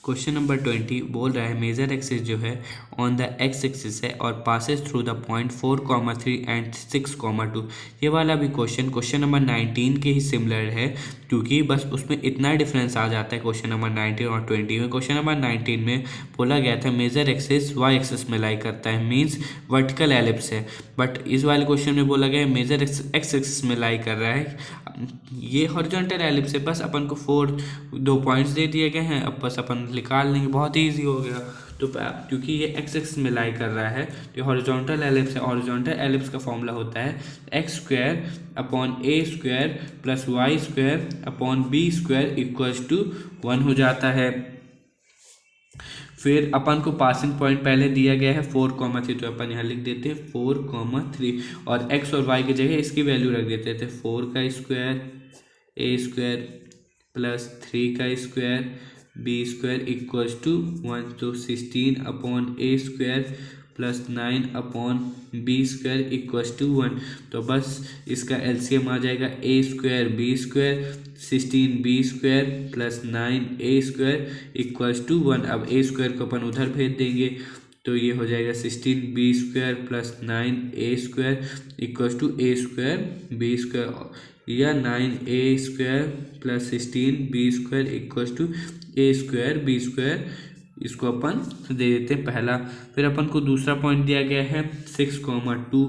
Question number 20 बोल रहा है मेजर एक्सिस जो है ऑन द एक्स एक्सिस है और passes through the point 4,3 and 6,2। ये वाला भी क्वेश्चन नंबर 19 के ही सिमिलर है, क्योंकि बस उसमें इतना डिफरेंस आ जाता है क्वेश्चन नंबर 19 और 20 में। क्वेश्चन नंबर 19 में बोला गया था मेजर एक्सिस वाई एक्सिस में लाई करता है, मीन्स वर्टिकल एलिप्स है, बट इस वाले क्वेश्चन में बोला गया है मेजर एक्स एक्सिस में लाई कर रहा है। ये हॉरिजॉन्टल एलिप्स है, बस अपन को 2 पॉइंट्स दे दिए गए हैं, अब बस अपन निकाल लेंगे, बहुत ही ईजी हो गया। तो क्योंकि ये एक्स एक्सिस में लाई कर रहा है तो हॉरिजॉन्टल एलिप्स है। हॉरिजॉन्टल एलिप्स का फॉर्मूला होता है x square upon a square plus y square upon b square equals to 1 हो जाता है। फिर अपन को पासिंग पॉइंट पहले दिया गया है 4,3, तो अपन यहाँ लिख देते हैं 4,3 और एक्स और वाई की जगह इसकी वैल्यू रख देते थे 4 का स्क्वायर ए स्क्वायर प्लस 3 का square b square equals to 1, तो 16 upon a square plus 9 upon b square equals to 1। तो बस इसका एलसीएम आ जाएगा a square b square 16 b square plus 9 a square equals to 1। अब ए स्क्वायर को अपन उधर भेज देंगे तो ये हो जाएगा 16 b square plus 9 a square equals to a square b square या 9 a square plus 16 b square equals to a square b square. इसको अपन दे देते हैं पहला। फिर अपन को दूसरा पॉइंट दिया गया है 6,2,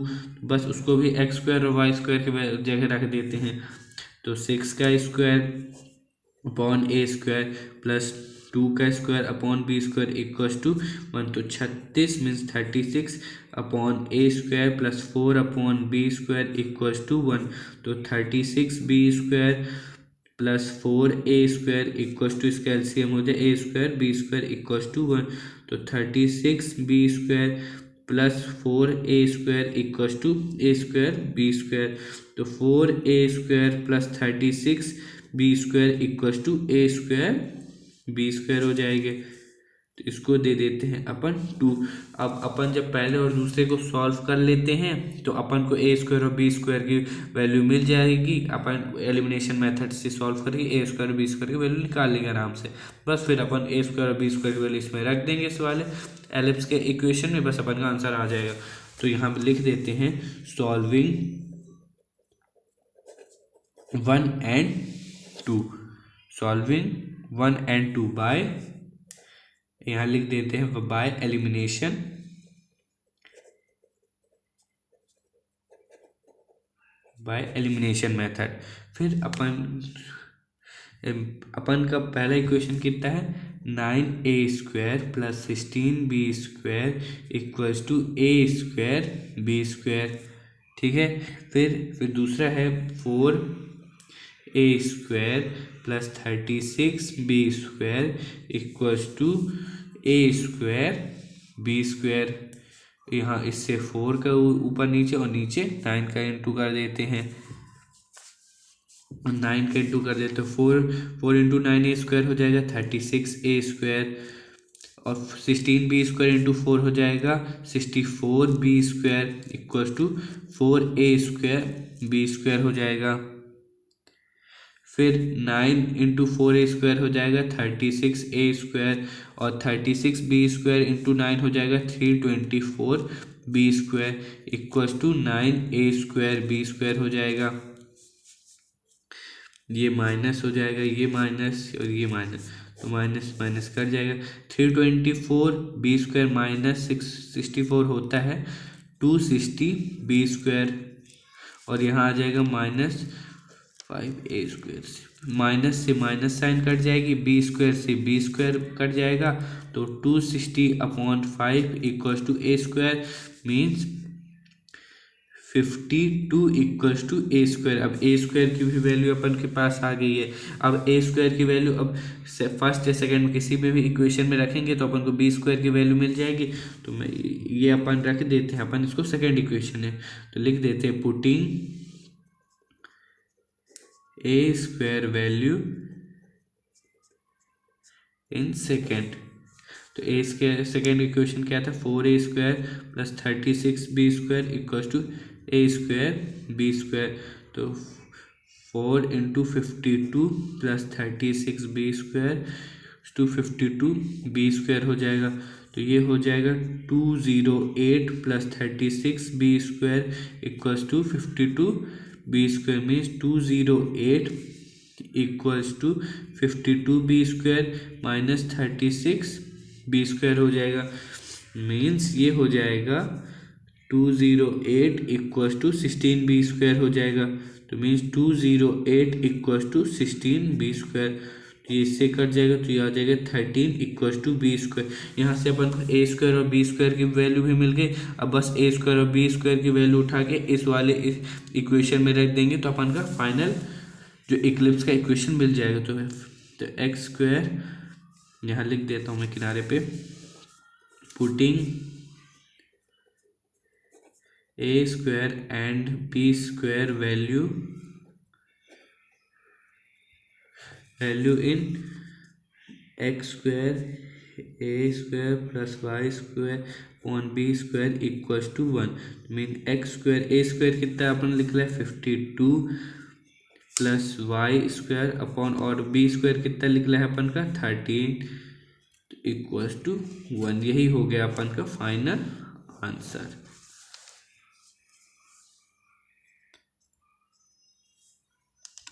बस उसको भी एक्स स्क्वायर और वाई स्क्वायर की जगह रख देते हैं। तो 6 का square upon a square plus 2 का square upon b square equals to 1, तो 36 means 36 upon a square plus 4 upon b square equals to 1, तो 36 b square plus 4 a square equals to इसका एलसीएम हो जाए a square b square equals to 1, तो 36 b square plus 4 a square equals to a square b square. तो 4 a square plus 36 b square equals to a square b square हो जाएंगे। तो इसको दे देते हैं अपन 2। अब अपन जब पहले और दूसरे को सॉल्व कर लेते हैं तो अपन को ए स्क्वायर और बी स्क्वायर की वैल्यू मिल जाएगी। अपन एलिमिनेशन मेथड से सॉल्व करके ए स्क्वायर और बी स्क्वायर की वैल्यू निकाल लेंगे आराम से। बस फिर अपन ए स्क्वायर और बी स्क्वायर की वैल्यू इसमें रख देंगे इस वाले एलिप्स के इक्वेशन में, बस अपन का आंसर आ जाएगा। तो यहाँ पर लिख देते हैं solving 1 and 2, solving 1 and 2 by, यहाँ लिख देते हैं बाय एलिमिनेशन मेथड। फिर अपन का पहला इक्वेशन कितना है 9a square plus 16b square equals to a square b square, ठीक है। फिर दूसरा है 4a square plus 36b square equals to a square b square. यहाँ इससे 4 का ऊपर नीचे और नीचे 9 का इंटू कर देते हैं, 9 का इंटू कर देते हैं 4 इंटू 9 ए स्क्वायर हो जाएगा 36 ए स्क्वायर और 16 बी स्क्वायर इंटू 4 हो जाएगा 64 b square equals to 4 a square b square हो जाएगा। फिर 9 इंटू 4 ए स्क्वायर हो जाएगा 36 ए स्क्वायर और 36 बी स्क्वायर इंटू 9 हो जाएगा 324 b square equals to 9 a square b square हो जाएगा। ये माइनस हो जाएगा, ये माइनस और ये माइनस, तो माइनस माइनस कर जाएगा। 324 बी स्क्वायर माइनस 64 होता है 260 बी स्क्वायर और यहाँ आ जाएगा माइनस 5 ए स्क्वायर से माइनस से माइनस साइन कट जाएगी, बी स्क्वायर से बी स्क्वायर कट जाएगा, तो 260 upon 5 equals to a square means 52 equals to a square. अब ए स्क्वायर की भी वैल्यू अपन के पास आ गई है। अब ए स्क्वायर की वैल्यू अब फर्स्ट या सेकंड में किसी में भी इक्वेशन में रखेंगे तो अपन को बी स्क्वायर की वैल्यू मिल जाएगी। तो मैं ये अपन रख देते हैं, अपन इसको सेकंड इक्वेशन है तो लिख देते हैं putting a square value in second. तो ए स्क्वायर सेकेंड इक्वेशन क्या था 4a square plus 36 b square equals to a square b square. तो 4 into 52 plus 36 b square to 52 b square हो जाएगा। तो ये हो जाएगा 208 + 36 b square equals to 52 b square means 208 equals to 52 b square minus 36 b square हो जाएगा। Means ये हो जाएगा 208 इक्वल्स टू 16 बी स्क्वायर हो जाएगा। तो means 208 equals to 16 b square. तो ये इससे कट जाएगा तो ये आ जाएगा 13 इक्वल्स टू बी स्क्वायर। यहाँ से अपन को ए स्क्वायर और बी स्क्वायर की वैल्यू भी मिल गई। अब बस ए स्क्वायर और बी स्क्वायर की वैल्यू उठा के इस वाले इक्वेशन में रख देंगे तो अपन का फाइनल जो इक्लिप्स का इक्वेशन मिल जाएगा। तो एक्स स्क्वायर यहाँ लिख देता हूँ मैं किनारे पे, putting a square and b square value in x square a square plus y square upon b square equals to 1। Mean x square a square कितना अपन लिख रहा है 52 प्लस वाई स्क्वायर अपॉन और बी स्क्वायर कितना लिख रहा है अपन का 13 इक्वल्स टू 1। यही हो गया अपन का फाइनल आंसर।